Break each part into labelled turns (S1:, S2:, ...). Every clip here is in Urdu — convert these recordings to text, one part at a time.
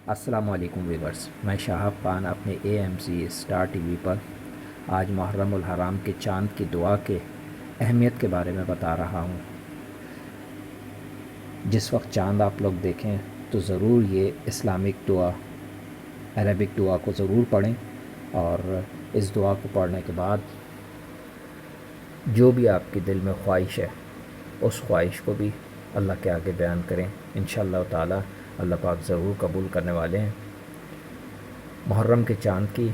S1: السلام علیکم ویورز، میں شہاب خان اپنے AMC اسٹار ٹی وی پر آج محرم الحرام کے چاند کی دعا کے اہمیت کے بارے میں بتا رہا ہوں۔ جس وقت چاند آپ لوگ دیکھیں تو ضرور یہ اسلامک دعا، عربک دعا کو ضرور پڑھیں، اور اس دعا کو پڑھنے کے بعد جو بھی آپ کے دل میں خواہش ہے اس خواہش کو بھی اللہ کے آگے بیان کریں۔ انشاءاللہ تعالی اللہ پاک ضرور قبول کرنے والے ہیں۔ محرم کے چاند کی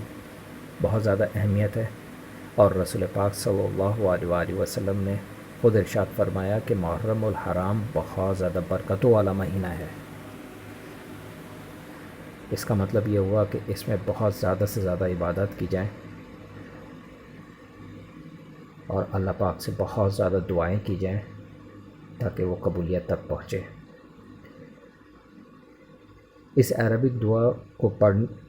S1: بہت زیادہ اہمیت ہے، اور رسول پاک صلی اللہ علیہ وآلہ وسلم نے خود ارشاد فرمایا کہ محرم الحرام بہت زیادہ برکتوں والا مہینہ ہے۔ اس کا مطلب یہ ہوا کہ اس میں بہت زیادہ سے زیادہ عبادت کی جائیں اور اللہ پاک سے بہت زیادہ دعائیں کی جائیں تاکہ وہ قبولیت تک پہنچے۔ اس عربک دعا کو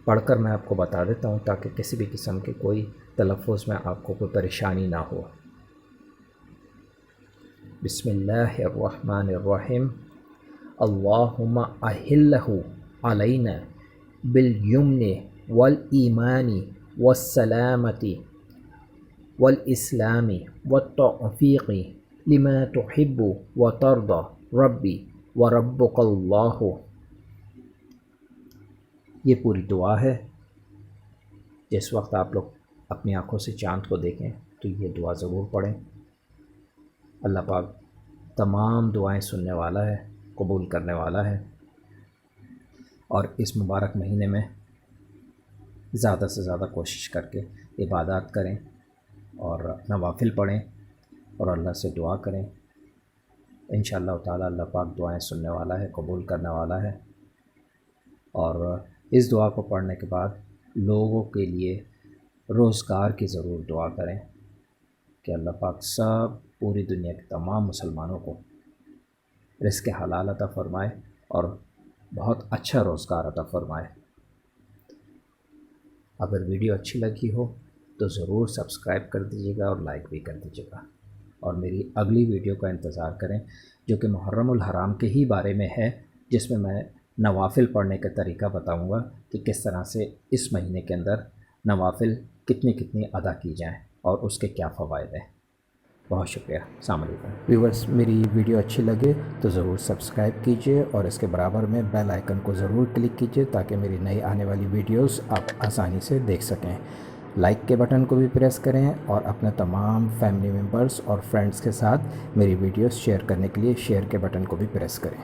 S1: پڑھ کر میں آپ کو بتا دیتا ہوں تاکہ کسی بھی قسم کے کوئی تلفظ میں آپ کو کوئی پریشانی نہ ہو۔ بسم اللہ الرحمن الرحیم۔ اللہم احلہ علینا بالیمن والایمان والسلامت والاسلام والتوفیق لما تحب وترضى ربی وربک اللہ۔ یہ پوری دعا ہے۔ جس وقت آپ لوگ اپنی آنکھوں سے چاند کو دیکھیں تو یہ دعا ضرور پڑھیں۔ اللہ پاک تمام دعائیں سننے والا ہے، قبول کرنے والا ہے، اور اس مبارک مہینے میں زیادہ سے زیادہ کوشش کر کے عبادات کریں اور نوافل پڑھیں اور اللہ سے دعا کریں۔ انشاءاللہ تعالی اللہ پاک دعائیں سننے والا ہے، قبول کرنے والا ہے۔ اور اس دعا کو پڑھنے کے بعد لوگوں کے لیے روزگار کی ضرور دعا کریں کہ اللہ پاک سب پوری دنیا کے تمام مسلمانوں کو رزق حلال عطا فرمائے اور بہت اچھا روزگار عطا فرمائے۔ اگر ویڈیو اچھی لگی ہو تو ضرور سبسکرائب کر دیجیے گا اور لائک بھی کر دیجیے گا، اور میری اگلی ویڈیو کا انتظار کریں جو کہ محرم الحرام کے ہی بارے میں ہے، جس میں نوافل پڑھنے کا طریقہ بتاؤں گا کہ کس طرح سے اس مہینے کے اندر نوافل کتنی ادا کی جائیں اور اس کے کیا فوائد ہیں۔ بہت شکریہ۔ السلام علیکم ویورز، میری ویڈیو اچھی لگے تو ضرور سبسکرائب کیجئے اور اس کے برابر میں بیل آئیکن کو ضرور کلک کیجئے تاکہ میری نئی آنے والی ویڈیوز آپ آسانی سے دیکھ سکیں۔ لائک کے بٹن کو بھی پریس کریں اور اپنے تمام فیملی ممبرز اور فرینڈز کے ساتھ میری ویڈیوز شیئر کرنے کے لیے شیئر کے بٹن کو بھی پریس کریں۔